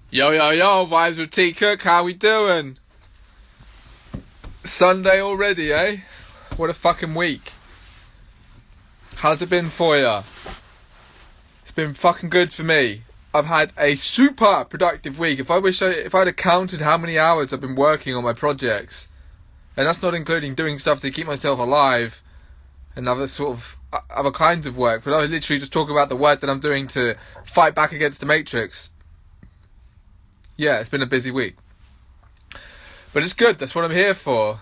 Yo, yo, yo, vibes with T.Cook, how we doing? Sunday already, eh? What a fucking week. How's it been for ya? It's been fucking good for me. I've had a super productive week. If I'd have counted how many hours I've been working on my projects, and that's not including doing stuff to keep myself alive and other kinds of work, but I was literally just talking about the work that I'm doing to fight back against the Matrix. Yeah, it's been a busy week. But it's good, that's what I'm here for.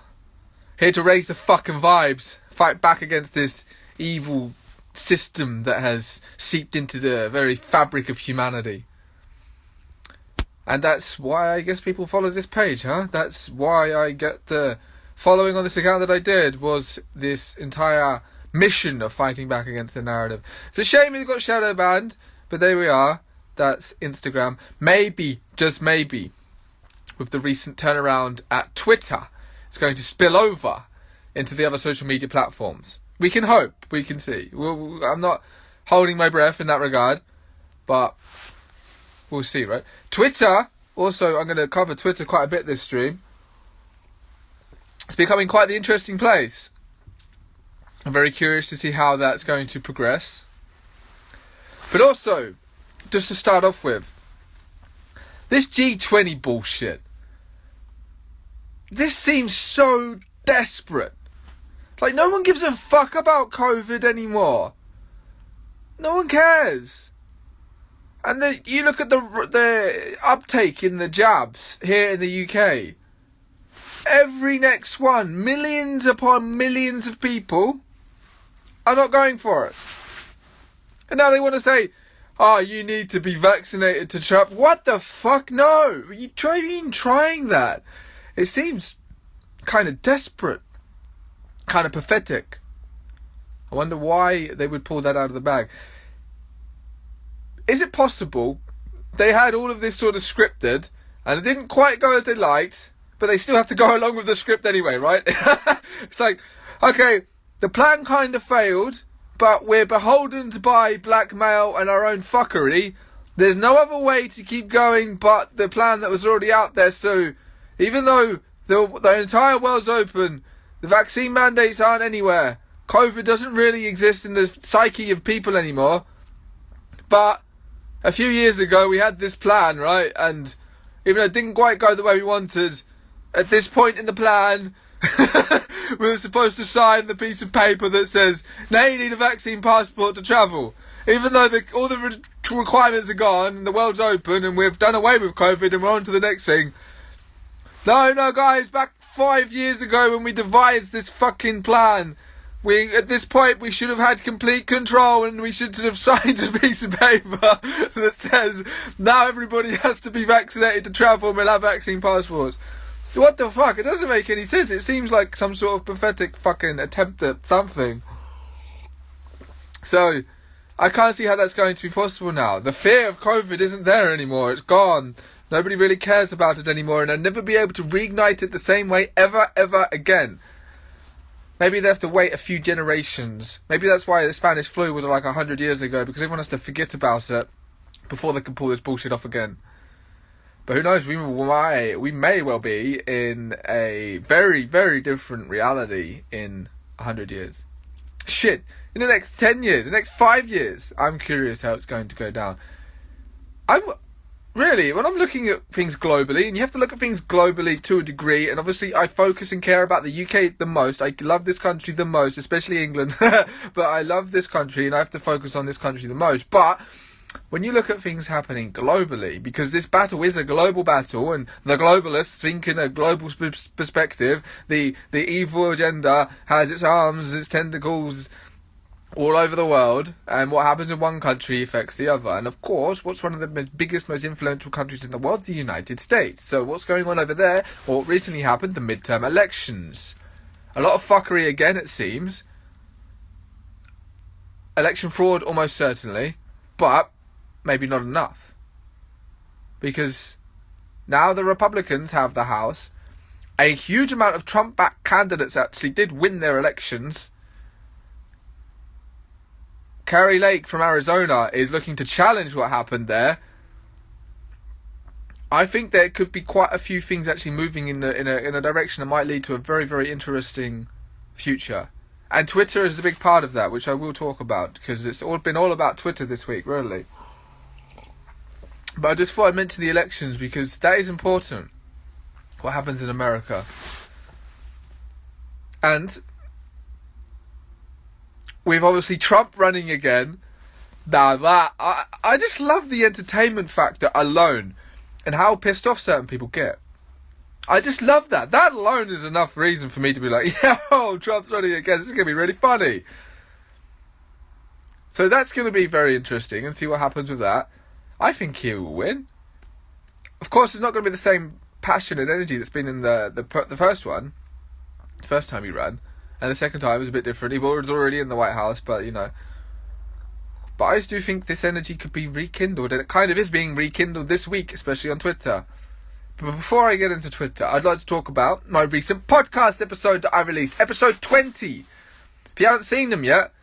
Here to raise the fucking vibes. Fight back against this evil system that has seeped into the very fabric of humanity. And that's why I guess people follow this page, huh? That's why I get the following on this account that I did, was this entire mission of fighting back against the narrative. It's a shame it got shadow banned, but there we are. That's Instagram. Maybe, just maybe, with the recent turnaround at Twitter, it's going to spill over into the other social media platforms. We can hope. We can see. I'm not holding my breath in that regard, but we'll see, right? Twitter, also, I'm going to cover Twitter quite a bit this stream. It's becoming quite the interesting place. I'm very curious to see how that's going to progress. But also, just to start off with, this G20 bullshit. This seems so desperate. Like, no one gives a fuck about COVID anymore. No one cares. And you look at the uptake in the jabs here in the UK. Every next one, millions upon millions of people are not going for it. And now they want to say, oh, you need to be vaccinated to travel. What the fuck? No. Are you even trying that? It seems kind of desperate. Kind of pathetic. I wonder why they would pull that out of the bag. Is it possible they had all of this sort of scripted and it didn't quite go as they liked, but they still have to go along with the script anyway, right? It's like, okay, the plan kind of failed, but we're beholden by blackmail and our own fuckery. There's no other way to keep going but the plan that was already out there. So even though the entire world's open, the vaccine mandates aren't anywhere, COVID doesn't really exist in the psyche of people anymore. But a few years ago we had this plan, right? And even though it didn't quite go the way we wanted, at this point in the plan, we were supposed to sign the piece of paper that says, now you need a vaccine passport to travel. Even though all the requirements are gone and the world's open and we've done away with COVID and we're on to the next thing. No, guys, back 5 years ago when we devised this fucking plan, at this point we should have had complete control and we should have signed a piece of paper that says, now everybody has to be vaccinated to travel and we'll have vaccine passports. What the fuck? It doesn't make any sense. It seems like some sort of pathetic fucking attempt at something. So, I can't see how that's going to be possible now. The fear of COVID isn't there anymore. It's gone. Nobody really cares about it anymore, and they'll never be able to reignite it the same way ever again. Maybe they have to wait a few generations. Maybe that's why the Spanish flu was like 100 years ago, because everyone has to forget about it before they can pull this bullshit off again. But who knows, we may well be in a very, very different reality in 100 years. Shit, in the next 10 years, the next 5 years, I'm curious how it's going to go down. When I'm looking at things globally, and you have to look at things globally to a degree, and obviously I focus and care about the UK the most. I love this country the most, especially England, but I love this country and I have to focus on this country the most. But when you look at things happening globally, because this battle is a global battle, and the globalists think in a global perspective, the evil agenda has its arms, its tentacles all over the world, and what happens in one country affects the other. And of course, what's one of the biggest, most influential countries in the world? The United States. So what's going on over there? Well, what recently happened? The midterm elections. A lot of fuckery again, it seems. Election fraud, almost certainly. But maybe not enough. Because now the Republicans have the House. A huge amount of Trump-backed candidates actually did win their elections. Kari Lake from Arizona is looking to challenge what happened there. I think there could be quite a few things actually moving in a direction that might lead to a very, very interesting future. And Twitter is a big part of that, which I will talk about, because it's been all about Twitter this week, really. But I just thought I'd mention the elections, because that is important, what happens in America. And with obviously Trump running again, now that, I just love the entertainment factor alone, and how pissed off certain people get. I just love that. That alone is enough reason for me to be like, yo, Trump's running again. This is going to be really funny. So that's going to be very interesting, and see what happens with that. I think he will win. Of course, it's not going to be the same passion and energy that's been in the first one. The first time he ran. And the second time was a bit different. He was already in the White House, but, you know. But I do think this energy could be rekindled, and it kind of is being rekindled this week, especially on Twitter. But before I get into Twitter, I'd like to talk about my recent podcast episode that I released. Episode 20. If you haven't seen them yet,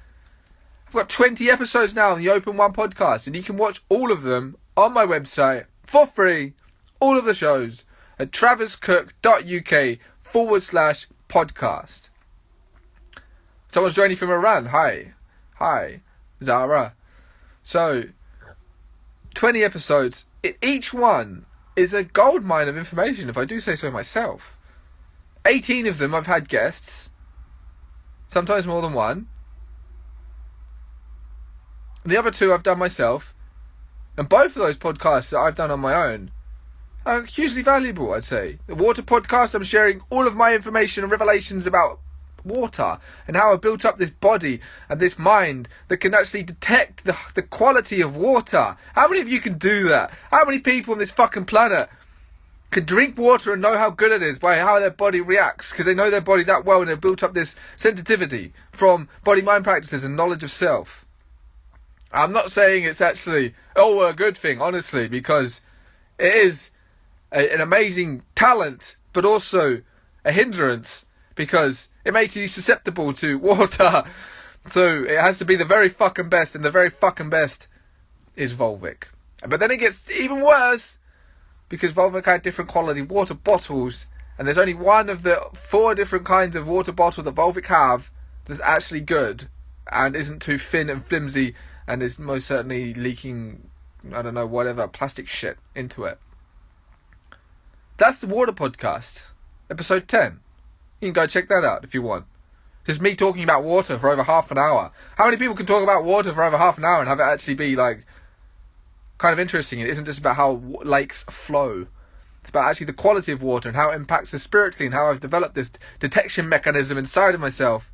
I've got 20 episodes now on the Open One podcast, and you can watch all of them on my website for free. All of the shows at traviscook.uk/podcast. Someone's joining from Iran. Hi, Zara. So, 20 episodes. Each one is a goldmine of information, if I do say so myself. 18 of them I've had guests, sometimes more than one. The other 2 I've done myself, and both of those podcasts that I've done on my own are hugely valuable, I'd say. The water podcast, I'm sharing all of my information and revelations about water, and how I built up this body and this mind that can actually detect the quality of water. How many of you can do that? How many people on this fucking planet can drink water and know how good it is by how their body reacts, because they know their body that well and they've built up this sensitivity from body-mind practices and knowledge of self? I'm not saying it's actually a good thing, honestly, because it is an amazing talent, but also a hindrance, because it makes you susceptible to water. So it has to be the very fucking best, and the very fucking best is Volvic. But then it gets even worse, because Volvic had different quality water bottles, and there's only one of the 4 different kinds of water bottle that Volvic have that's actually good, and isn't too thin and flimsy, and is most certainly leaking, I don't know, whatever, plastic shit into it. That's the Water Podcast, episode 10. You can go check that out if you want. Just me talking about water for over half an hour. How many people can talk about water for over half an hour and have it actually be, like, kind of interesting? It isn't just about how lakes flow. It's about actually the quality of water and how it impacts us spiritually, and how I've developed this detection mechanism inside of myself.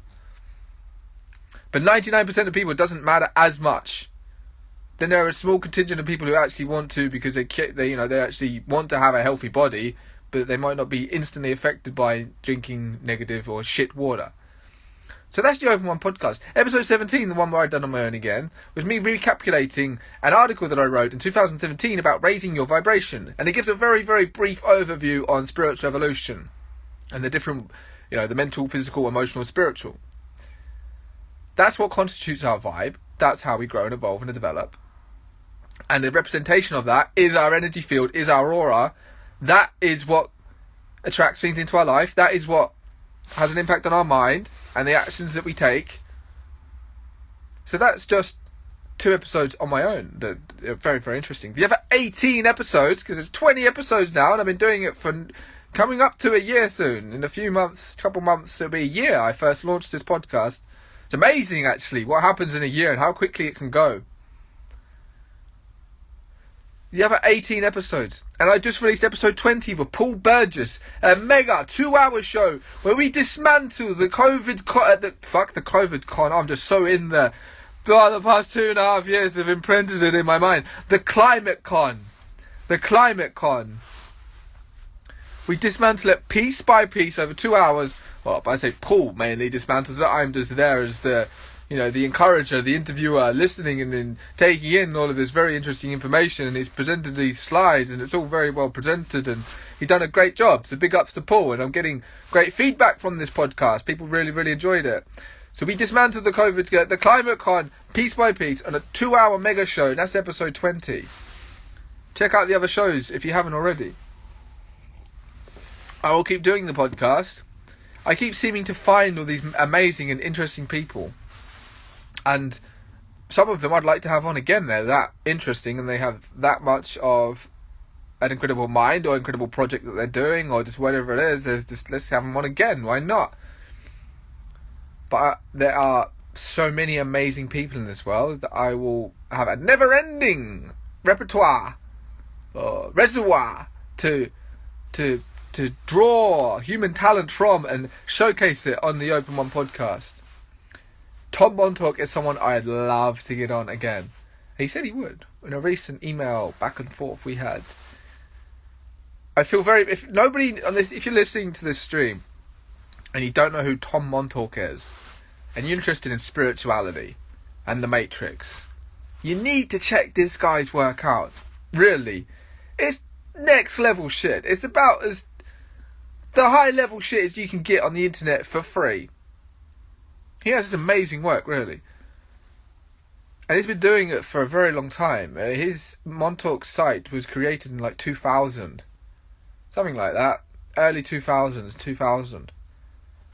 But 99% of people, it doesn't matter as much. Then there are a small contingent of people who actually want to, because they actually want to have a healthy body, but they might not be instantly affected by drinking negative or shit water. So that's the Open One podcast. Episode 17, the one where I'd done on my own again, was me recapitulating an article that I wrote in 2017 about raising your vibration. And it gives a very, very brief overview on spiritual evolution and the different, the mental, physical, emotional, spiritual. That's what constitutes our vibe. That's how we grow and evolve and develop. And the representation of that is our energy field, is our aura. That is what attracts things into our life. That is what has an impact on our mind and the actions that we take. So that's just 2 episodes on my own that are very, very interesting. The other 18 episodes, because it's 20 episodes now, and I've been doing it for coming up to a year soon. In a few months, couple months, it'll be a year I first launched this podcast. It's amazing, actually, what happens in a year and how quickly it can go. The other 18 episodes. And I just released episode 20 with Paul Burgess, a mega 2-hour show where we dismantle the COVID con. I'm just so in there. The past 2.5 years have imprinted it in my mind. The climate con. We dismantle it piece by piece over 2 hours. Well, I say Paul mainly dismantles it. I'm just there as the encourager, the interviewer, listening and then taking in all of this very interesting information, and he's presented these slides, and it's all very well presented, and he's done a great job. So big ups to Paul, and I'm getting great feedback from this podcast. People really, really enjoyed it. So we dismantled the climate con piece by piece on a 2-hour mega show, and that's episode 20. Check out the other shows if you haven't already. I will keep doing the podcast. I keep seeming to find all these amazing and interesting people. And some of them I'd like to have on again. They're that interesting and they have that much of an incredible mind or incredible project that they're doing or just whatever it is. There's just, let's have them on again. Why not? But there are so many amazing people in this world that I will have a never-ending repertoire or reservoir to draw human talent from and showcase it on the Open One podcast. Tom Montauk is someone I'd love to get on again. He said he would in a recent email back and forth we had. I feel if you're listening to this stream and you don't know who Tom Montauk is and you're interested in spirituality and the Matrix, you need to check this guy's work out. Really, it's next level shit. It's about as the high level shit as you can get on the internet for free. He has this amazing work, really. And he's been doing it for a very long time. His Montauk site was created in like 2000. Something like that. Early 2000s, 2000. And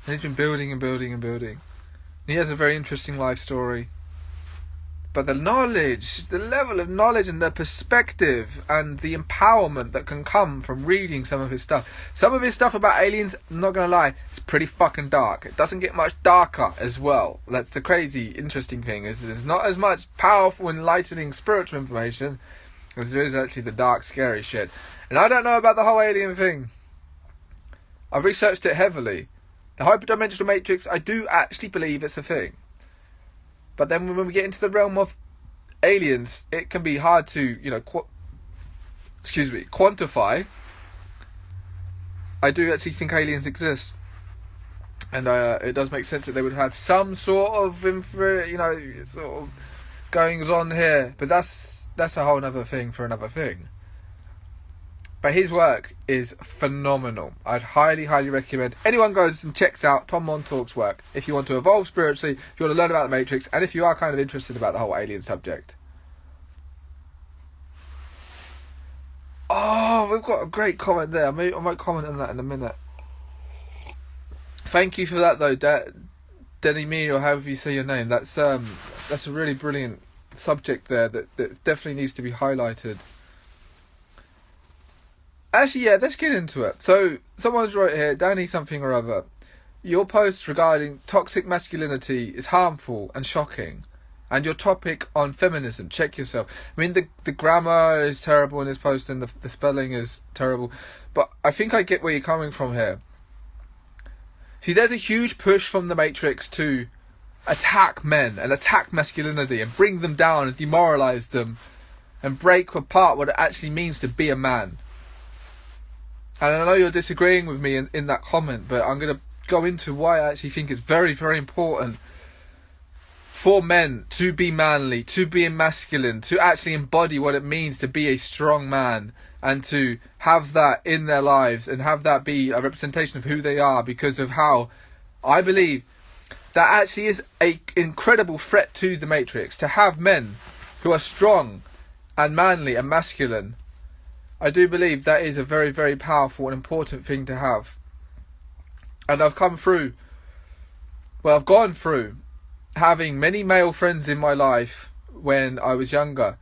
he's been building and building and building. And he has a very interesting life story. But the knowledge, the level of knowledge and the perspective and the empowerment that can come from reading some of his stuff. Some of his stuff about aliens, I'm not going to lie, it's pretty fucking dark. It doesn't get much darker as well. That's the crazy, interesting thing, is there's not as much powerful, enlightening spiritual information as there is actually the dark, scary shit. And I don't know about the whole alien thing. I've researched it heavily. The hyperdimensional matrix, I do actually believe it's a thing. But then when we get into the realm of aliens, it can be hard to, quantify. I do actually think aliens exist. And it does make sense that they would have had some sort of, sort of goings on here. But that's a whole other thing for another thing. But his work is phenomenal. I'd highly, highly recommend anyone goes and checks out Tom Montauk's work if you want to evolve spiritually, if you want to learn about the Matrix, and if you are kind of interested about the whole alien subject. Oh, we've got a great comment there. I might comment on that in a minute. Thank you for that, though, Denny Me, or however you say your name. That's a really brilliant subject there that definitely needs to be highlighted. Actually, yeah, let's get into it. So, someone's wrote here, Danny something or other. Your post regarding toxic masculinity is harmful and shocking. And your topic on feminism, check yourself. I mean, the grammar is terrible in this post and the spelling is terrible. But I think I get where you're coming from here. See, there's a huge push from the Matrix to attack men and attack masculinity and bring them down and demoralise them and break apart what it actually means to be a man. And I know you're disagreeing with me in that comment, but I'm going to go into why I actually think it's very, very important for men to be manly, to be masculine, to actually embody what it means to be a strong man and to have that in their lives and have that be a representation of who they are, because of how I believe that actually is an incredible threat to the Matrix, to have men who are strong and manly and masculine. I do believe that is a very, very powerful and important thing to have. And I've gone through having many male friends in my life when I was younger,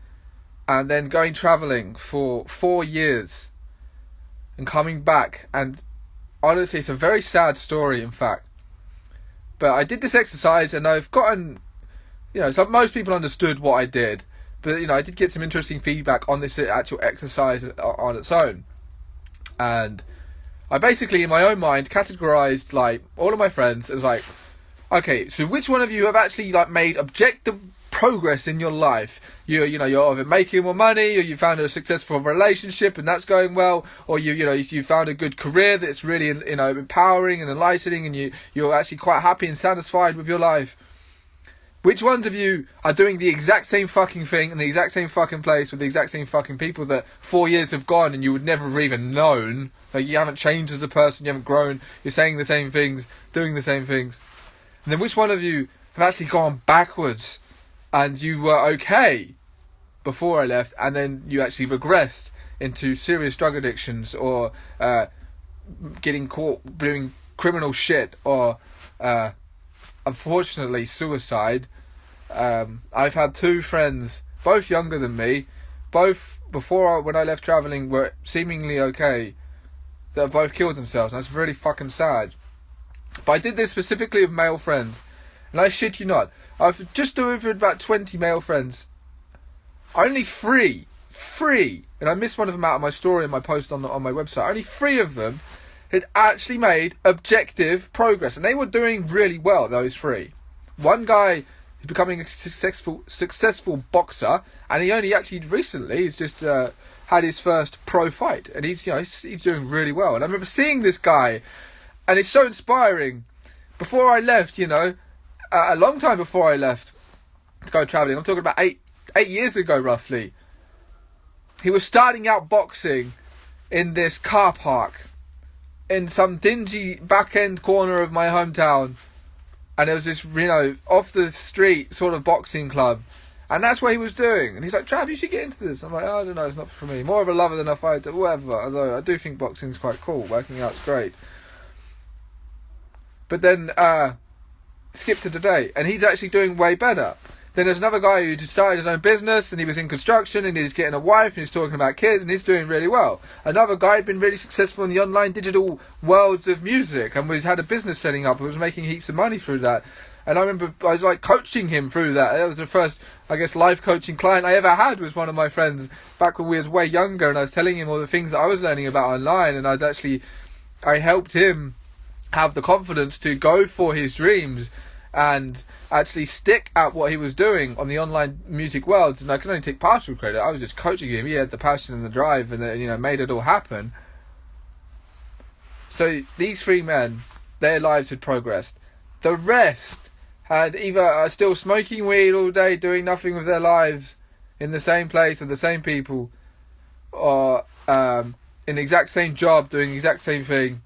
and then going travelling for 4 years and coming back. And honestly, it's a very sad story, in fact. But I did this exercise and I've gotten, most people understood what I did. But, I did get some interesting feedback on this actual exercise on its own. And I basically, in my own mind, categorised, all of my friends as okay, so which one of you have actually, made objective progress in your life? You're either making more money, or you found a successful relationship and that's going well, or you found a good career that's really, empowering and enlightening, and you're actually quite happy and satisfied with your life. Which ones of you are doing the exact same fucking thing in the exact same fucking place with the exact same fucking people that 4 years have gone and you would never have even known? You haven't changed as a person, you haven't grown, you're saying the same things, doing the same things. And then which one of you have actually gone backwards and you were okay before I left, and then you actually regressed into serious drug addictions, or getting caught doing criminal shit, or unfortunately suicide. I've had 2 friends, both younger than me, both when I left travelling were seemingly okay, that have both killed themselves, and that's really fucking sad. But I did this specifically with male friends, and I shit you not, I've just over about 20 male friends, only 3, and I missed one of them out of my story and my post on my website, only 3 of them had actually made objective progress, and they were doing really well, those 3. One guy is becoming a successful boxer, and he only actually recently, he's just had his first pro fight, and he's doing really well. And I remember seeing this guy, and it's so inspiring. Before I left, a long time before I left to go travelling, I'm talking about 8 years ago roughly, he was starting out boxing in this car park in some dingy back end corner of my hometown, and there was this off the street sort of boxing club, and that's what he was doing. And he's like, Trav, you should get into this. I'm like, I don't know, it's not for me, more of a lover than a fighter, whatever. Although I do think boxing's quite cool, working out's great. But then skip to today, and he's actually doing way better. Then there's another guy who just started his own business, and he was in construction, and he's getting a wife, and he's talking about kids, and he's doing really well. Another guy had been really successful in the online digital worlds of music, and had a business setting up, and was making heaps of money through that. And I remember I was like coaching him through that. That was the first, I guess, life coaching client I ever had, was one of my friends back when we was way younger, and I was telling him all the things that I was learning about online, and I helped him have the confidence to go for his dreams and actually stick at what he was doing on the online music worlds. And I can only take partial credit. I was just coaching him. He had the passion and the drive, and made it all happen. So these 3 men, their lives had progressed. The rest had either still smoking weed all day, doing nothing with their lives, in the same place with the same people, or in the exact same job, doing the exact same thing.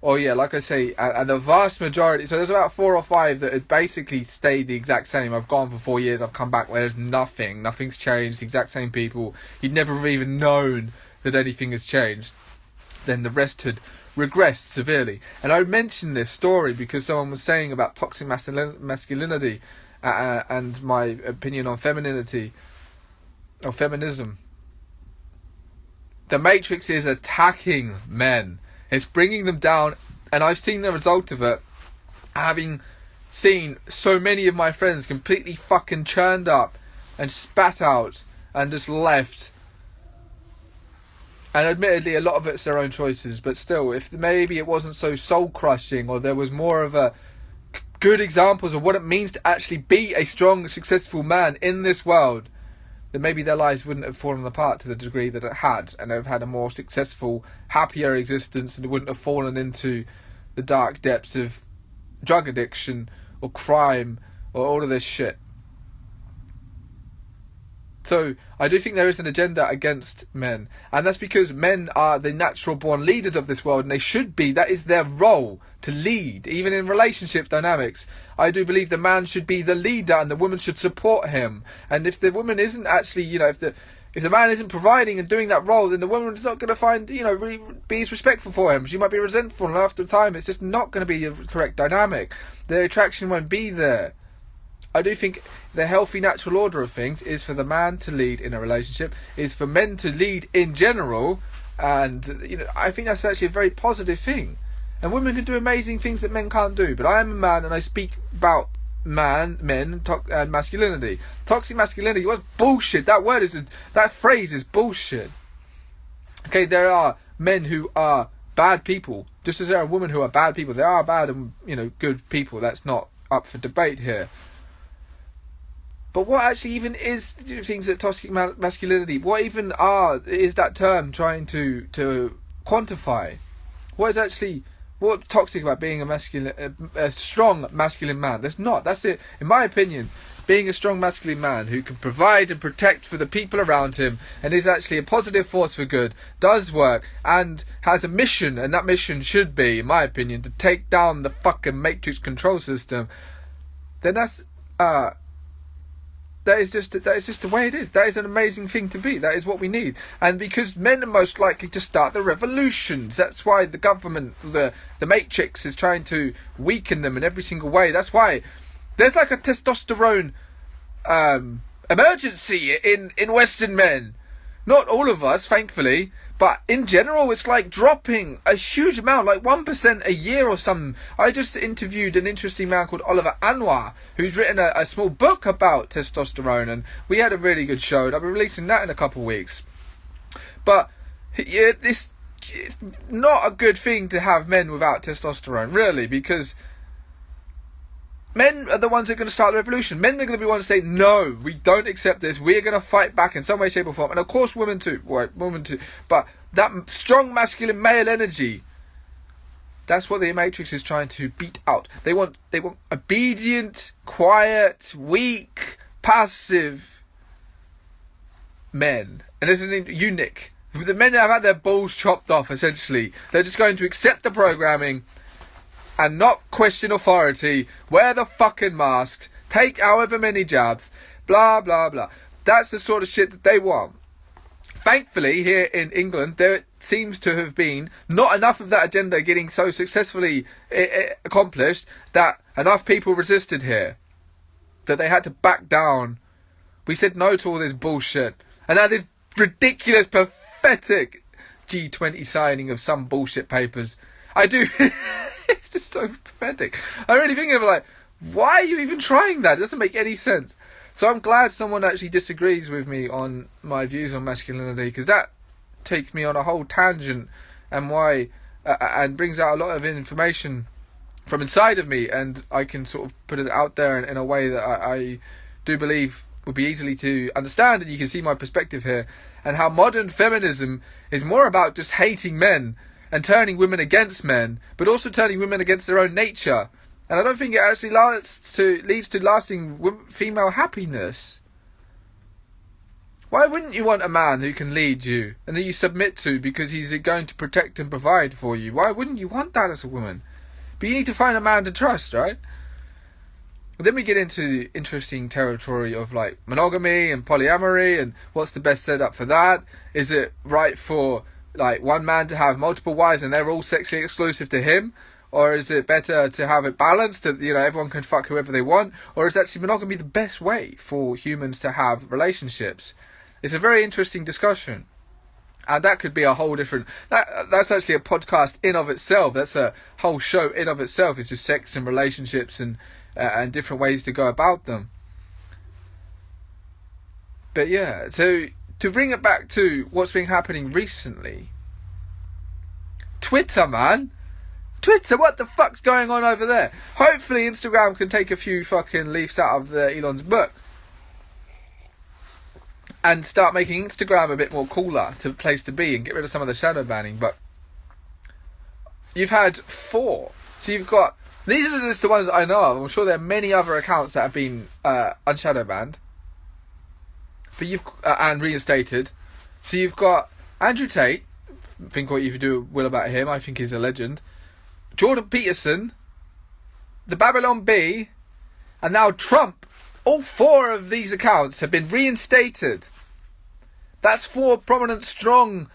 Or like I say, and the vast majority, so there's about 4 or 5 that had basically stayed the exact same. I've gone for 4 years, I've come back where there's nothing's changed, the exact same people. You'd never have even known that anything has changed. Then the rest had regressed severely. And I mentioned this story because someone was saying about toxic masculinity and my opinion on femininity, or feminism. The Matrix is attacking men. It's bringing them down, and I've seen the result of it, having seen so many of my friends completely fucking churned up and spat out and just left. And admittedly, a lot of it's their own choices, but still, if maybe it wasn't so soul-crushing, or there was more of a good examples of what it means to actually be a strong, successful man in this world, then maybe their lives wouldn't have fallen apart to the degree that it had, and they'd have had a more successful, happier existence, and wouldn't have fallen into the dark depths of drug addiction or crime or all of this shit. So I do think there is an agenda against men, and that's because men are the natural born leaders of this world, and they should be. That is their role, to lead, even in relationship dynamics. I do believe the man should be the leader and the woman should support him. And if the woman isn't actually, if the man isn't providing and doing that role, then the woman's not going to find, really be as respectful for him. She might be resentful, and after time it's just not going to be the correct dynamic. The attraction won't be there. I do think the healthy natural order of things is for the man to lead in a relationship, is for men to lead in general, and I think that's actually a very positive thing. And women can do amazing things that men can't do. But I am a man, and I speak about men, and masculinity. Toxic masculinity was bullshit. That phrase is bullshit. Okay, there are men who are bad people, just as there are women who are bad people. There are bad and good people. That's not up for debate here. But what actually even is things that toxic masculinity? What even is that term trying to quantify? What's toxic about being a strong masculine man? There's not. That's it. In my opinion, being a strong masculine man who can provide and protect for the people around him and is actually a positive force for good, does work and has a mission, and that mission should be, in my opinion, to take down the fucking Matrix control system, then that's That is just the way it is. That is an amazing thing to be. That is what we need. And because men are most likely to start the revolutions, that's why the government, the Matrix, is trying to weaken them in every single way. That's why there's like a testosterone emergency in Western men. Not all of us, thankfully, but in general, it's like dropping a huge amount, like 1% a year or something. I just interviewed an interesting man called Oliver Anwar, who's written a small book about testosterone, and we had a really good show, and I'll be releasing that in a couple of weeks. But yeah, it's not a good thing to have men without testosterone, really, because men are the ones that are going to start the revolution. Men are going to be the ones to say, no, we don't accept this. We're going to fight back in some way, shape or form. And of course women too. But that strong masculine male energy, that's what the Matrix is trying to beat out. They want obedient, quiet, weak, passive men. And this is unique. The men have had their balls chopped off, essentially. They're just going to accept the programming and not question authority, wear the fucking masks, take however many jabs, blah, blah, blah. That's the sort of shit that they want. Thankfully, here in England, there seems to have been not enough of that agenda getting so successfully accomplished that enough people resisted here, that they had to back down. We said no to all this bullshit. And now this ridiculous, pathetic G20 signing of some bullshit papers. I do... It's just so pathetic. I'm really thinking of like, why are you even trying that? It doesn't make any sense. So I'm glad someone actually disagrees with me on my views on masculinity, because that takes me on a whole tangent and and brings out a lot of information from inside of me, and I can sort of put it out there in a way that I do believe would be easily to understand, and you can see my perspective here, and how modern feminism is more about just hating men and turning women against men, but also turning women against their own nature. And I don't think it actually leads to lasting female happiness. Why wouldn't you want a man who can lead you and that you submit to because he's going to protect and provide for you? Why wouldn't you want that as a woman? But you need to find a man to trust, right? Then we get into interesting territory of like monogamy and polyamory, and what's the best setup for that? Is it right for like one man to have multiple wives and they're all sexually exclusive to him? Or is it better to have it balanced, that, you know, everyone can fuck whoever they want? Or is actually monogamy the best way for humans to have relationships? It's a very interesting discussion. And that could be a whole different... That's actually a podcast in of itself. That's a whole show in of itself. It's just sex and relationships and different ways to go about them. But yeah, so to bring it back to what's been happening recently, Twitter, man. Twitter, what the fuck's going on over there? Hopefully Instagram can take a few fucking leaves out of Elon's book and start making Instagram a bit more cooler to place to be and get rid of some of the shadow banning. But you've had 4. So you've got... These are just the ones I know of. I'm sure there are many other accounts that have been unshadow banned. But you've and reinstated. So you've got Andrew Tate. Think what you do will about him. I think he's a legend. Jordan Peterson, the Babylon Bee, and now Trump. All 4 of these accounts have been reinstated. That's 4 prominent, strong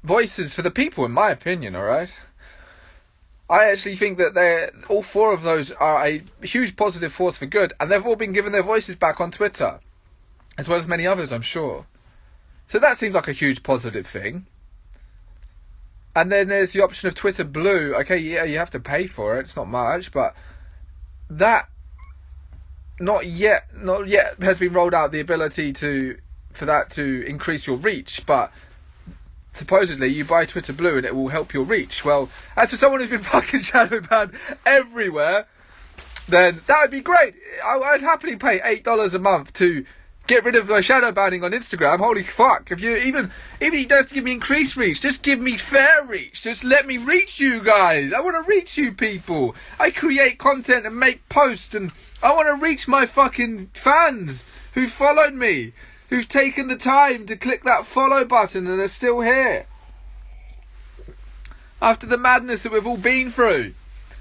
voices for the people, in my opinion, alright? I actually think that all 4 of those are a huge positive force for good, and they've all been given their voices back on Twitter, as well as many others, I'm sure. So that seems like a huge positive thing. And then there's the option of Twitter Blue. Okay, yeah, you have to pay for it. It's not much, but that not yet has been rolled out, the ability for that to increase your reach. But supposedly you buy Twitter Blue and it will help your reach. Well, as for someone who's been fucking shadow banned everywhere, then that would be great. I'd happily pay $8 a month to get rid of the shadow banning on Instagram. Holy fuck. If you even you don't have to give me increased reach, just give me fair reach. Just let me reach you guys. I want to reach you people. I create content and make posts, and I want to reach my fucking fans who followed me, who've taken the time to click that follow button and are still here. After the madness that we've all been through,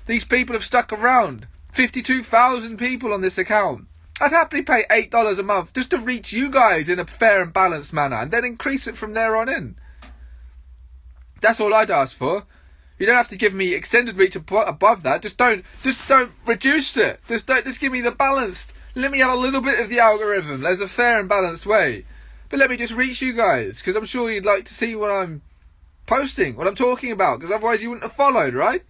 these people have stuck around. 52,000 people on this account. I'd happily pay $8 a month just to reach you guys in a fair and balanced manner, and then increase it from there on in. That's all I'd ask for. You don't have to give me extended reach above that. Just don't reduce it. Just give me the balanced. Let me have a little bit of the algorithm. There's a fair and balanced way. But let me just reach you guys, because I'm sure you'd like to see what I'm posting, what I'm talking about, because otherwise you wouldn't have followed, right?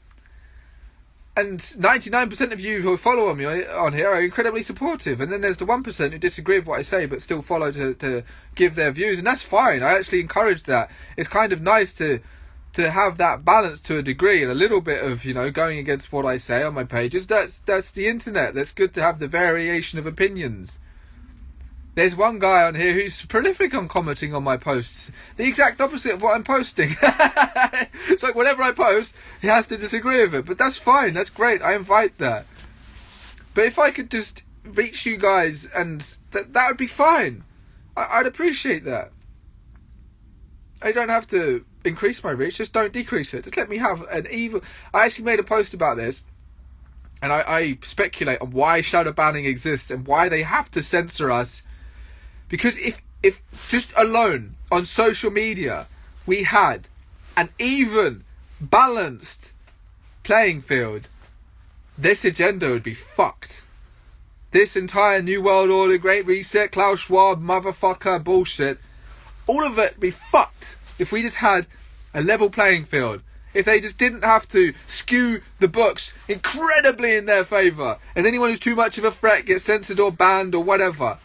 And 99% of you who follow me on here are incredibly supportive, and then there's the 1% who disagree with what I say but still follow to give their views, and that's fine. I actually encourage that. It's kind of nice to have that balance to a degree, and a little bit of, going against what I say on my pages. That's the internet. That's good to have the variation of opinions. There's one guy on here who's prolific on commenting on my posts. The exact opposite of what I'm posting. It's like whatever I post, he has to disagree with it. But that's fine. That's great. I invite that. But if I could just reach you guys, and that would be fine. I'd appreciate that. I don't have to increase my reach. Just don't decrease it. Just let me have an evil... I actually made a post about this. And I speculate on why shadow banning exists and why they have to censor us. Because if just alone on social media we had an even, balanced playing field, this agenda would be fucked. This entire New World Order, Great Reset, Klaus Schwab, motherfucker bullshit, all of it would be fucked if we just had a level playing field. If they just didn't have to skew the books incredibly in their favour, and anyone who's too much of a threat gets censored or banned or whatever.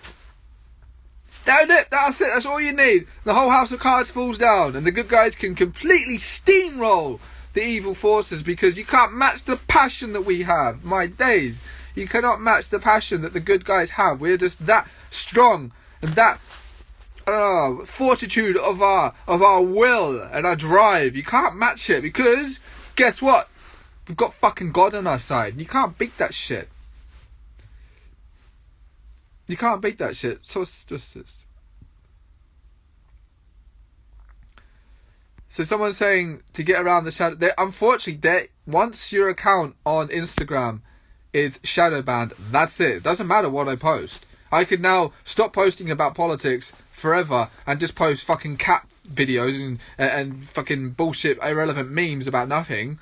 That's it. That's all you need. The whole house of cards falls down, and the good guys can completely steamroll the evil forces, because you can't match the passion that we have. My days, you cannot match the passion that the good guys have. We're just that strong, and that fortitude of our will and our drive. You can't match it, because guess what? We've got fucking God on our side. You can't beat that shit. You can't beat that shit. So someone's saying to get around the shadow. Unfortunately, once your account on Instagram is shadow banned, that's it. It doesn't matter what I post. I could now stop posting about politics forever and just post fucking cat videos and fucking bullshit irrelevant memes about nothing,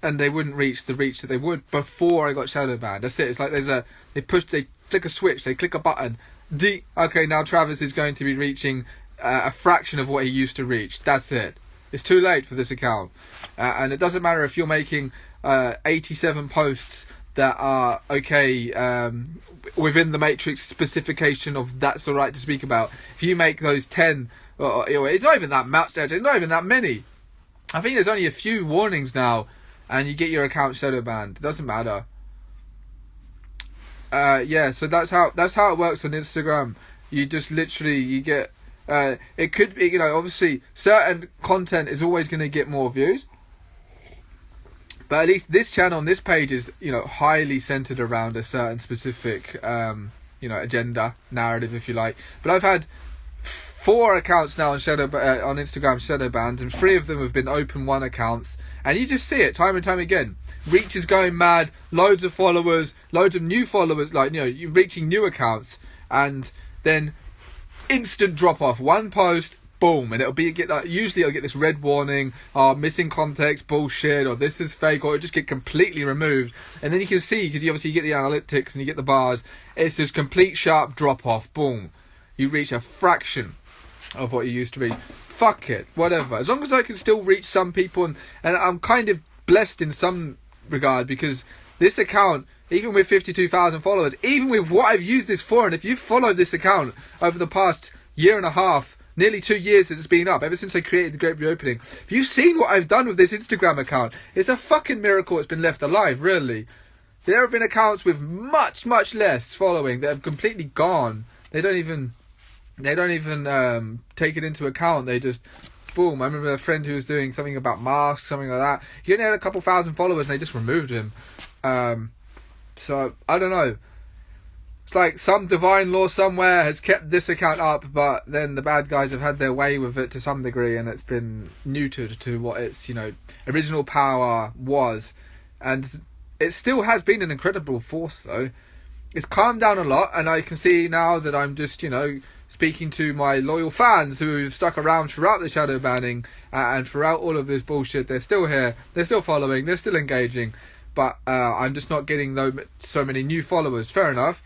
and they wouldn't reach the reach that they would before I got shadow banned. That's it. It's like they flick a switch, they click a button. Okay, now Travis is going to be reaching a fraction of what he used to reach. That's it. It's too late for this account. And it doesn't matter if you're making 87 posts that are within the Matrix specification of that's alright to speak about. If you make those 10, it's not even that much, it's not even that many. I think there's only a few warnings now, and you get your account shadow banned. It doesn't matter. So that's how it works on Instagram. You just literally, you get it could be, obviously certain content is always going to get more views, but at least this channel and this page is highly centered around a certain specific agenda, narrative, if you like. But I've had 4 accounts now on Instagram shadow banned, and 3 of them have been open one accounts, and you just see it time and time again. Reach is going mad, loads of followers, loads of new followers, you're reaching new accounts, and then instant drop off. One post, boom, and usually it'll get this red warning, missing context, bullshit, or this is fake, or it'll just get completely removed. And then you can see, because you obviously get the analytics and you get the bars, it's this complete sharp drop off, boom. You reach a fraction of what you used to be. Fuck it, whatever. As long as I can still reach some people, and I'm kind of blessed in some regard, because this account, even with 52,000 followers, even with what I've used this for, and if you've followed this account over the past year and a half, nearly 2 years that it's been up, ever since I created the Great Reopening, if you've seen what I've done with this Instagram account, it's a fucking miracle it's been left alive, really. There have been accounts with much, much less following that have completely gone. They don't even take it into account. They just, boom. I remember a friend who was doing something about masks, something like that. He only had a couple thousand followers and they just removed him. So, I don't know. It's like some divine law somewhere has kept this account up, but then the bad guys have had their way with it to some degree, and it's been neutered to what its, original power was. And it still has been an incredible force, though. it's calmed down a lot, and I can see now that I'm just, speaking to my loyal fans who've stuck around throughout the shadow banning and throughout all of this bullshit. They're still here, they're still following, they're still engaging, but I'm just not getting so many new followers. Fair enough.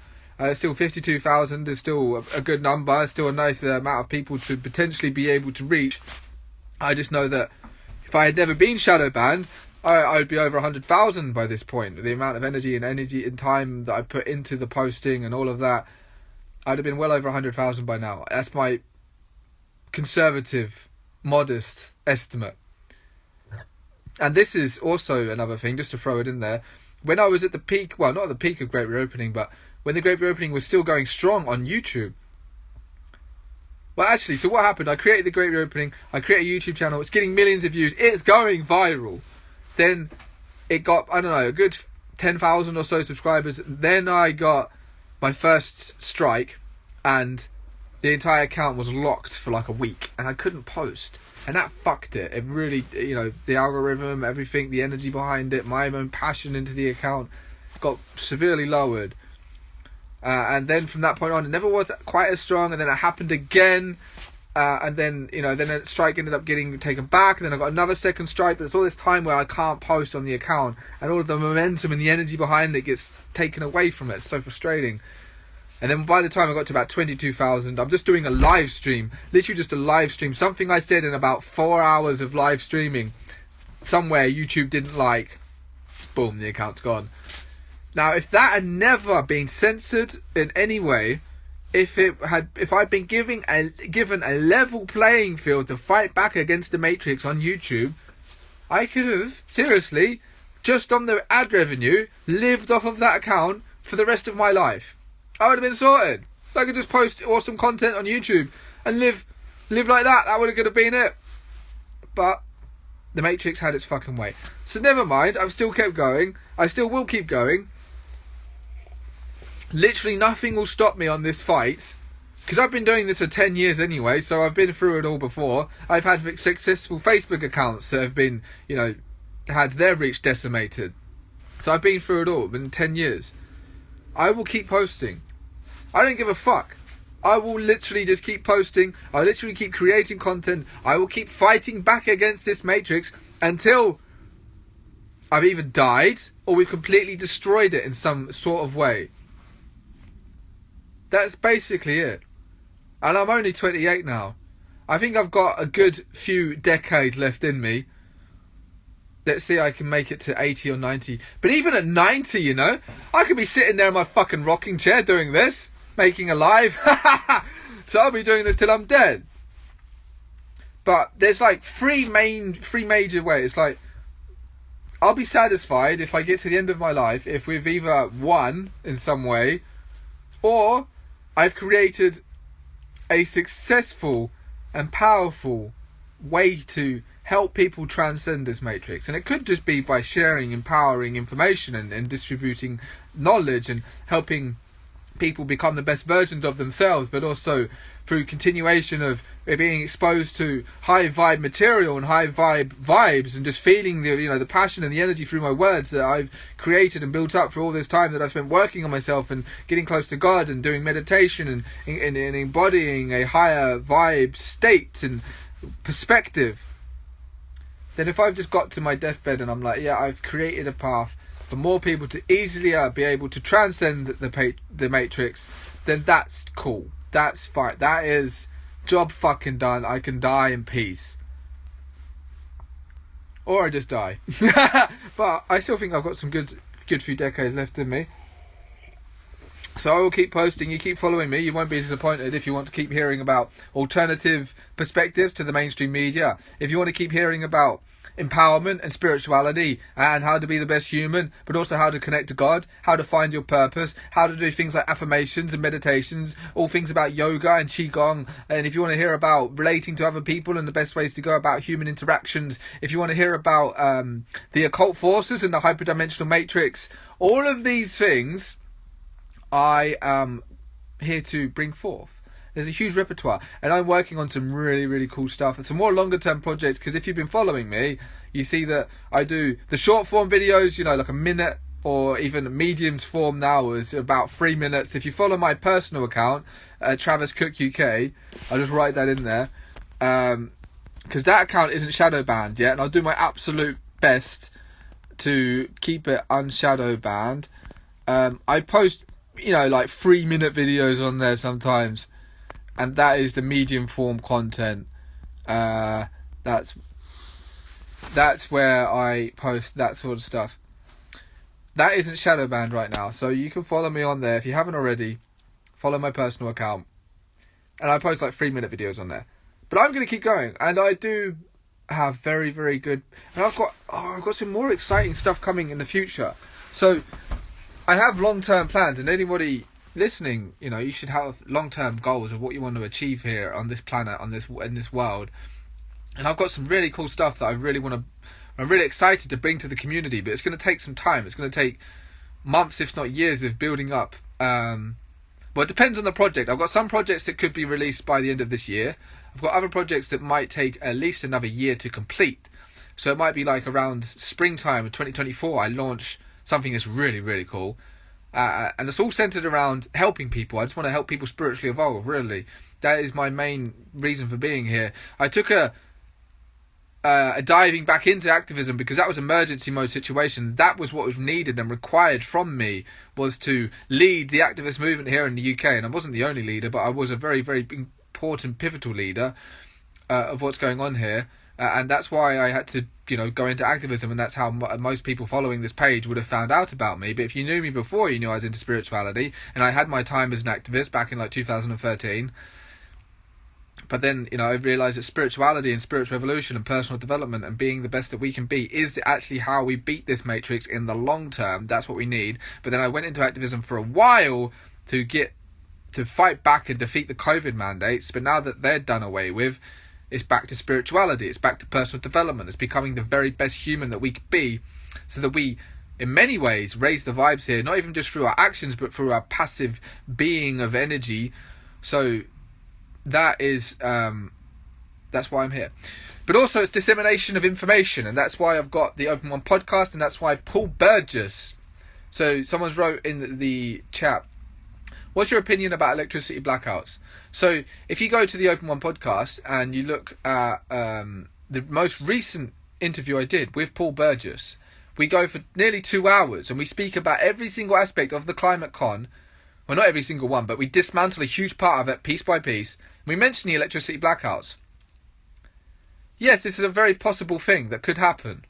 Still 52,000 is still a good number, still a nice amount of people to potentially be able to reach. I just know that if I had never been shadow banned, I would be over 100,000 by this point. The amount of energy and time that I put into the posting and all of that, I'd have been well over 100,000 by now. That's my conservative, modest estimate. And this is also another thing, just to throw it in there. When I was at the peak, well, not at the peak of Great Reopening, but when the Great Reopening was still going strong on YouTube. Well, actually, so what happened? I created the Great Reopening. I created a YouTube channel. It's getting millions of views. It's going viral. Then it got, I don't know, a good 10,000 or so subscribers. Then I got my first strike, and the entire account was locked for like a week, and I couldn't post. And that fucked it. It really, the algorithm, everything, the energy behind it, my own passion into the account got severely lowered. And then from that point on, it never was quite as strong. And then it happened again. And then, then the strike ended up getting taken back. And then I got another second strike. But it's all this time where I can't post on the account. And all of the momentum and the energy behind it gets taken away from it. It's so frustrating. And then by the time I got to about 22,000, I'm just doing a live stream. Literally just a live stream. Something I said in about 4 hours of live streaming. Somewhere YouTube didn't like. Boom, the account's gone. Now, if that had never been censored in any way, if I'd been given a level playing field to fight back against the Matrix on YouTube, I could have, seriously, just on the ad revenue, lived off of that account for the rest of my life. I would have been sorted. I could just post awesome content on YouTube and live like that. That would have been it. But the Matrix had its fucking way. So never mind. I've still kept going. I still will keep going. Literally nothing will stop me on this fight. Because I've been doing this for 10 years anyway. So I've been through it all before. I've had successful Facebook accounts that have been, had their reach decimated. So I've been through it all. Been 10 years. I will keep posting. I don't give a fuck. I will literally just keep posting. I'll literally keep creating content. I will keep fighting back against this Matrix until I've either died or we've completely destroyed it in some sort of way. That's basically it. And I'm only 28 now. I think I've got a good few decades left in me. Let's see, I can make it to 80 or 90. But even at 90, I could be sitting there in my fucking rocking chair doing this, making a live. So I'll be doing this till I'm dead. But there's like three major ways. Like, I'll be satisfied if I get to the end of my life if we've either won in some way, or I've created a successful and powerful way to help people transcend this Matrix. And it could just be by sharing empowering information and distributing knowledge and helping people become the best versions of themselves, but also through continuation of being exposed to high vibe material and high vibe vibes, and just feeling the passion and the energy through my words that I've created and built up for all this time that I've spent working on myself and getting close to God and doing meditation and embodying a higher vibe state and perspective. Then if I've just got to my deathbed and I'm like, yeah, I've created a path for more people to easily be able to transcend the Matrix, then that's cool. That's fine. That is job fucking done. I can die in peace. Or I just die. But I still think I've got some good few decades left in me. So I will keep posting. You keep following me. You won't be disappointed if you want to keep hearing about alternative perspectives to the mainstream media. If you want to keep hearing about empowerment and spirituality and how to be the best human, but also how to connect to God, how to find your purpose, how to do things like affirmations and meditations, all things about yoga and qigong. And if you want to hear about relating to other people and the best ways to go about human interactions, if you want to hear about the occult forces and the hyperdimensional matrix, all of these things I am here to bring forth. There's a huge repertoire, and I'm working on some really, really cool stuff and some more longer term projects, because if you've been following me, you see that I do the short form videos, like a minute or even Medium's form now is about 3 minutes. If you follow my personal account, Travis Cook UK, I'll just write that in there, because that account isn't shadow banned yet, and I'll do my absolute best to keep it unshadow banned. I post, like 3-minute videos on there sometimes, and that is the medium form content. That's where I post that sort of stuff. That isn't shadow banned right now, so you can follow me on there if you haven't already. Follow my personal account, and I post like 3-minute videos on there. But I'm going to keep going, and I do have very, very good. And I've got some more exciting stuff coming in the future. So I have long-term plans, and anybody listening, you should have long-term goals of what you want to achieve here on this planet, in this world. And I've got some really cool stuff that I'm really excited to bring to the community, but it's going to take some time. It's going to take months, if not years, of building up. Well, it depends on the project. I've got some projects that could be released by the end of this year. I've got other projects that might take at least another year to complete. So it might be like around springtime of 2024, I launch something that's really, really cool. And it's all centered around helping people. I just want to help people spiritually evolve, really. That is my main reason for being here. I took a diving back into activism because that was emergency mode situation. That was what was needed and required from me, was to lead the activist movement here in the UK. And I wasn't the only leader, but I was a very, very important, pivotal leader of what's going on here. And that's why I had to, go into activism, and that's how most people following this page would have found out about me. But if you knew me before, you knew I was into spirituality, and I had my time as an activist back in like 2013. But then, I realised that spirituality and spiritual evolution and personal development and being the best that we can be is actually how we beat this matrix in the long term. That's what we need. But then I went into activism for a while to fight back and defeat the COVID mandates. But now that they're done away with, it's back to spirituality. It's back to personal development. It's becoming the very best human that we could be, so that we, in many ways, raise the vibes here, not even just through our actions, but through our passive being of energy. So that is that's why I'm here. But also it's dissemination of information, and that's why I've got the Open One podcast, and that's why Paul Burgess. So someone's wrote in the chat, what's your opinion about electricity blackouts? So if you go to the Open One podcast and you look at the most recent interview I did with Paul Burgess, we go for nearly 2 hours and we speak about every single aspect of the climate con. Well, not every single one, but we dismantle a huge part of it piece by piece. We mention the electricity blackouts. Yes, this is a very possible thing that could happen.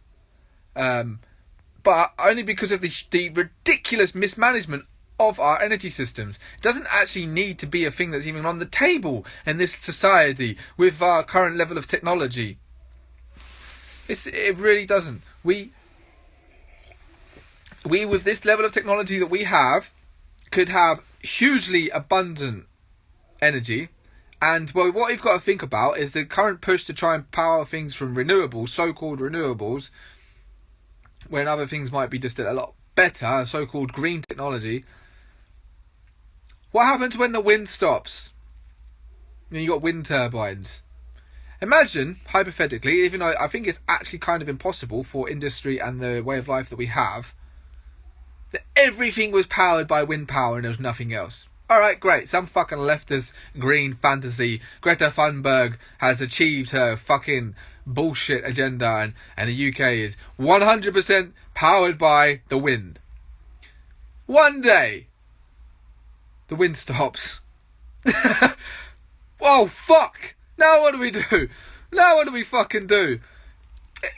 But only because of the ridiculous mismanagement of our energy systems. It doesn't actually need to be a thing that's even on the table in this society with our current level of technology. It really doesn't. We with this level of technology that we have could have hugely abundant energy. And well, what you've got to think about is the current push to try and power things from renewables, so-called renewables, when other things might be just a lot better, so-called green technology. What happens when the wind stops? And you got wind turbines. Imagine, hypothetically, even though I think it's actually kind of impossible for industry and the way of life that we have, that everything was powered by wind power and there was nothing else. Alright, great. Some fucking leftist green fantasy, Greta Thunberg, has achieved her fucking bullshit agenda, and the UK is 100% powered by the wind. One day, the wind stops. Oh, fuck! Now what do we do? Now what do we fucking do?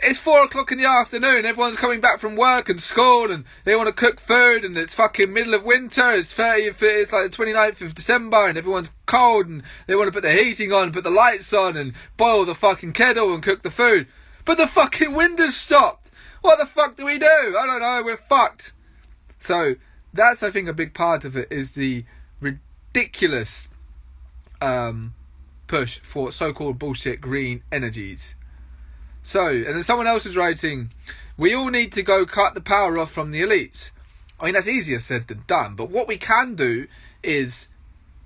It's 4 o'clock in the afternoon, everyone's coming back from work and school, and they want to cook food, and it's fucking middle of winter, it's like the 29th of December, and everyone's cold, and they want to put the heating on, put the lights on, and boil the fucking kettle and cook the food. But the fucking wind has stopped! What the fuck do we do? I don't know, we're fucked. So, that's, I think, a big part of it, is the ridiculous push for so-called bullshit green energies. So, and then someone else is writing, we all need to go cut the power off from the elites. I mean, that's easier said than done, but what we can do is,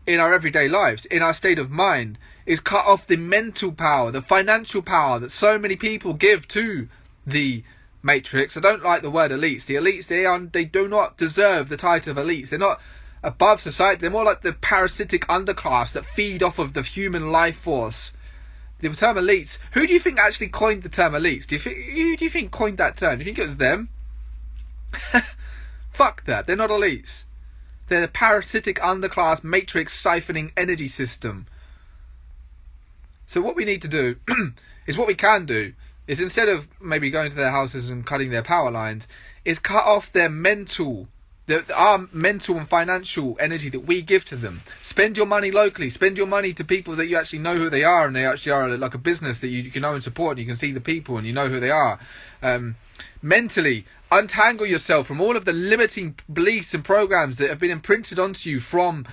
in our everyday lives, in our state of mind, is cut off the mental power, the financial power that so many people give to the matrix. I don't like the word elites. The elites, they do not deserve the title of elites. They're not above society. They're more like the parasitic underclass that feed off of the human life force. The term elites, who do you think actually coined the term elites? Who do you think coined that term? Do you think it was them? Fuck that. They're not elites. They're the parasitic underclass matrix siphoning energy system. So what we need to do is, what we can do is, instead of maybe going to their houses and cutting their power lines, is cut off their our mental and financial energy that we give to them. Spend your money locally. Spend your money to people that you actually know who they are, and they actually are like a business that you can know and support, and you can see the people and you know who they are. Mentally, untangle yourself from all of the limiting beliefs and programs that have been imprinted onto you from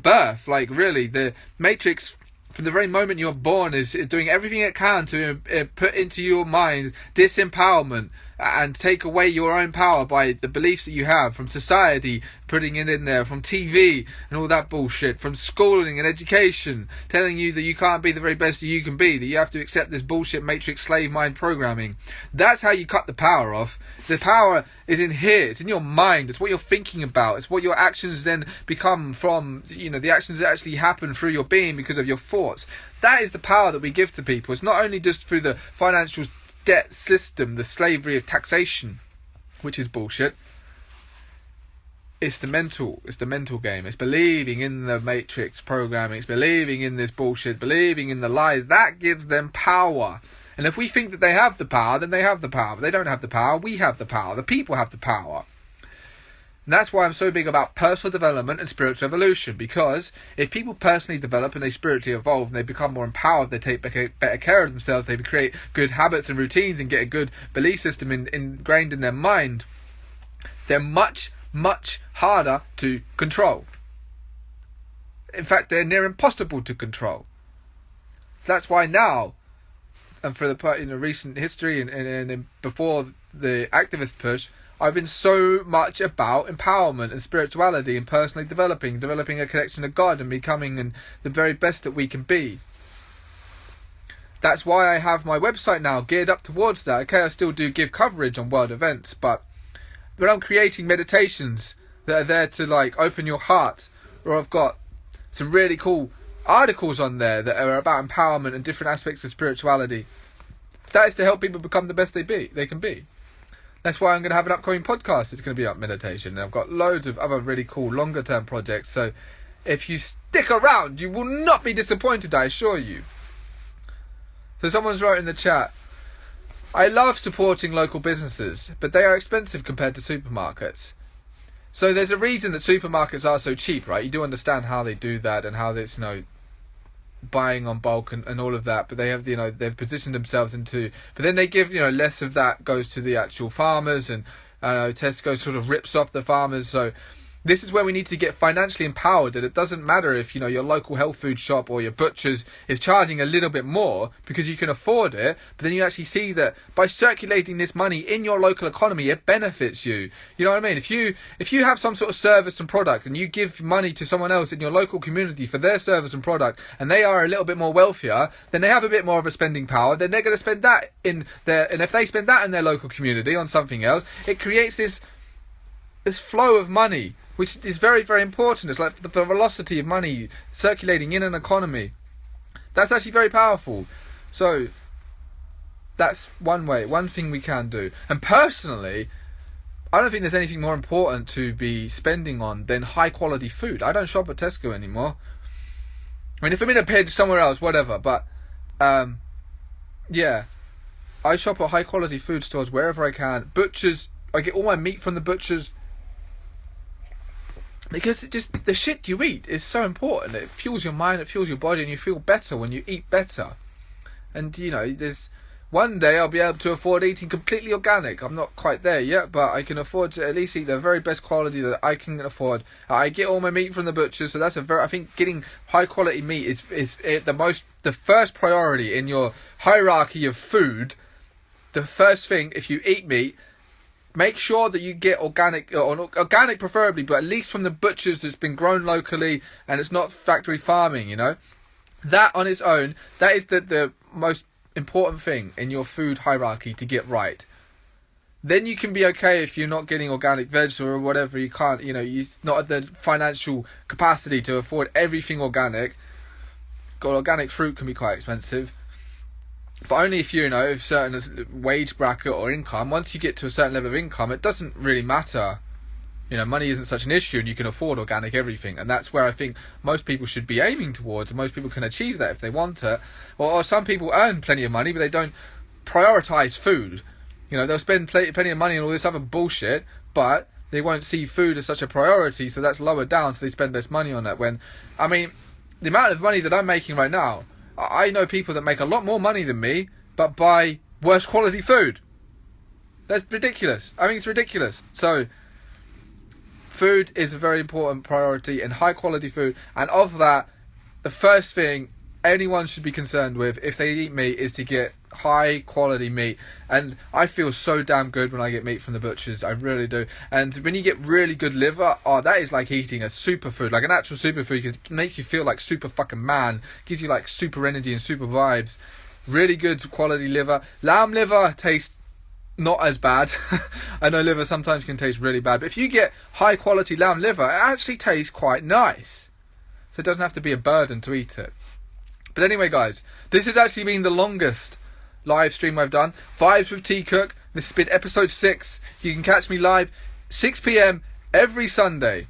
birth. Like, really, the matrix, from the very moment you're born, is doing everything it can to put into your mind disempowerment and take away your own power by the beliefs that you have from society, putting it in there, from TV and all that bullshit, from schooling and education, telling you that you can't be the very best that you can be, that you have to accept this bullshit matrix slave mind programming. That's how you cut the power off. The power is in here. It's in your mind. It's what you're thinking about. It's what your actions then become from, the actions that actually happen through your being because of your thoughts. That is the power that we give to people. It's not only just through the financial debt system, the slavery of taxation, which is bullshit. It's the mental game. It's believing in the matrix programming. It's believing in this bullshit, believing in the lies. That gives them power. And if we think that they have the power, then they have the power. But they don't have the power. We have the power. The people have the power. And that's why I'm so big about personal development and spiritual evolution, because if people personally develop and they spiritually evolve and they become more empowered, they take better care of themselves, they create good habits and routines and get a good belief system ingrained in their mind, they're much, much harder to control. In fact, they're near impossible to control. That's why now, and for the recent history and before the activist push, I've been so much about empowerment and spirituality and personally developing a connection to God and becoming the very best that we can be. That's why I have my website now geared up towards that. Okay, I still do give coverage on world events, but I'm creating meditations that are there to open your heart, or I've got some really cool articles on there that are about empowerment and different aspects of spirituality. That is to help people become the best they can be. That's why I'm going to have an upcoming podcast. It's going to be about meditation. And I've got loads of other really cool longer term projects. So if you stick around, you will not be disappointed, I assure you. So someone's wrote in the chat, I love supporting local businesses, but they are expensive compared to supermarkets. So there's a reason that supermarkets are so cheap, right? You do understand how they do that and how it's, buying on bulk and all of that, but they have, they've positioned themselves into, but then they give, less of that goes to the actual farmers, and Tesco sort of rips off the farmers. So this is where we need to get financially empowered, that it doesn't matter if, your local health food shop or your butcher's is charging a little bit more because you can afford it, but then you actually see that by circulating this money in your local economy, it benefits you. You know what I mean? If you have some sort of service and product and you give money to someone else in your local community for their service and product, and they are a little bit more wealthier, then they have a bit more of a spending power, then they're going to spend that in their, and if they spend that in their local community on something else, it creates this flow of money, which is very, very important. It's like the velocity of money circulating in an economy. That's actually very powerful. So that's one thing we can do. And personally, I don't think there's anything more important to be spending on than high quality food. I don't shop at Tesco anymore. I mean, if I'm in a pinch somewhere else, whatever. But yeah, I shop at high quality food stores wherever I can. Butchers, I get all my meat from the butchers. Because the shit you eat is so important. It fuels your mind, it fuels your body, and you feel better when you eat better. And, there's one day I'll be able to afford eating completely organic. I'm not quite there yet, but I can afford to at least eat the very best quality that I can afford. I get all my meat from the butcher, so that's I think getting high quality meat is the first priority in your hierarchy of food. The first thing, if you eat meat, make sure that you get organic preferably, but at least from the butchers that's been grown locally and it's not factory farming, That on its own, that is the most important thing in your food hierarchy to get right. then you can be okay if you're not getting organic veg or whatever. You can't, you're not at the financial capacity to afford everything organic. Organic fruit can be quite expensive, but only if you know, if certain wage bracket or income. Once you get to a certain level of income, it doesn't really matter. Money isn't such an issue, and you can afford organic everything, and that's where I think most people should be aiming towards, and most people can achieve that if they want it. Or some people earn plenty of money, but they don't prioritize food. They'll spend plenty of money on all this other bullshit, but they won't see food as such a priority, so that's lowered down, so they spend less money on that. When, the amount of money that I'm making right now, I know people that make a lot more money than me, but buy worse quality food. That's ridiculous. I think it's ridiculous. So, food is a very important priority, and high quality food. And of that, the first thing anyone should be concerned with if they eat meat is to get high quality meat. And I feel so damn good when I get meat from the butchers. I really do. And when you get really good liver, that is like eating a superfood, like an actual superfood, because it makes you feel like super fucking man, gives you like super energy and super vibes. Really good quality liver. Lamb liver tastes not as bad. I know liver sometimes can taste really bad, but if you get high quality lamb liver, it actually tastes quite nice. So it doesn't have to be a burden to eat it. But anyway, guys, this has actually been the longest live stream I've done. Vibes with T.Cook. This has been episode 6. You can catch me live 6 p.m. every Sunday.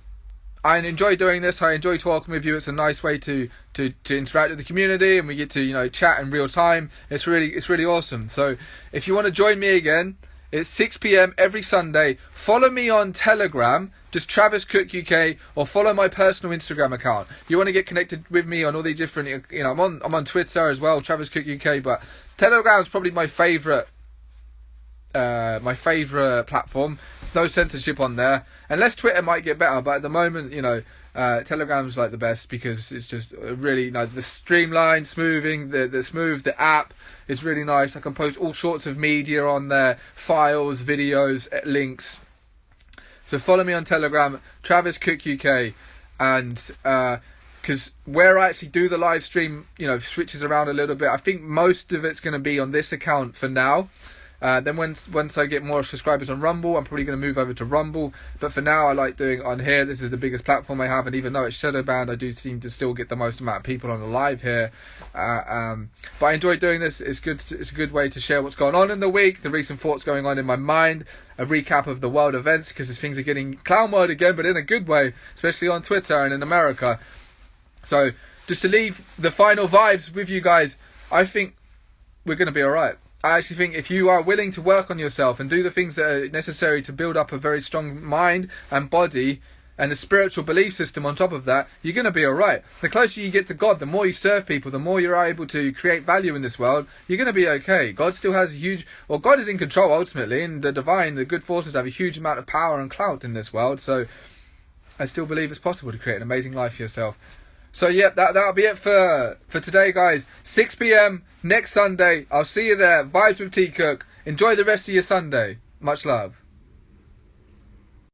I enjoy doing this. I enjoy talking with you. It's a nice way to interact with the community, and we get to chat in real time. It's really awesome. So if you want to join me again, it's 6 p.m. every Sunday. Follow me on Telegram, just Travis Cook UK, or follow my personal Instagram account. You want to get connected with me on all these different, I'm on Twitter as well, Travis Cook UK, but Telegram is probably my favourite platform. No censorship on there, unless Twitter might get better, but at the moment, Telegram's like the best, because it's just really the streamlined, the app is really nice. I can post all sorts of media on there, files, videos, links. So follow me on Telegram, Travis Cook UK, and because where I actually do the live stream, switches around a little bit. I think most of it's going to be on this account for now. Then once I get more subscribers on Rumble, I'm probably going to move over to Rumble. But for now, I like doing it on here. This is the biggest platform I have, and even though it's shadow banned, I do seem to still get the most amount of people on the live here. But I enjoy doing this. It's good. It's a good way to share what's going on in the week, the recent thoughts going on in my mind, a recap of the world events, because things are getting clown world again, but in a good way, especially on Twitter and in America. So just to leave the final vibes with you guys, I think we're going to be all right. I actually think if you are willing to work on yourself and do the things that are necessary to build up a very strong mind and body and a spiritual belief system on top of that, you're going to be alright. The closer you get to God, the more you serve people, the more you're able to create value in this world, you're going to be okay. God still has God is in control ultimately, and the good forces have a huge amount of power and clout in this world, so I still believe it's possible to create an amazing life for yourself. So yeah, that'll be it for today, guys. 6 p.m. next Sunday. I'll see you there. Vibes with T.Cook. Enjoy the rest of your Sunday. Much love.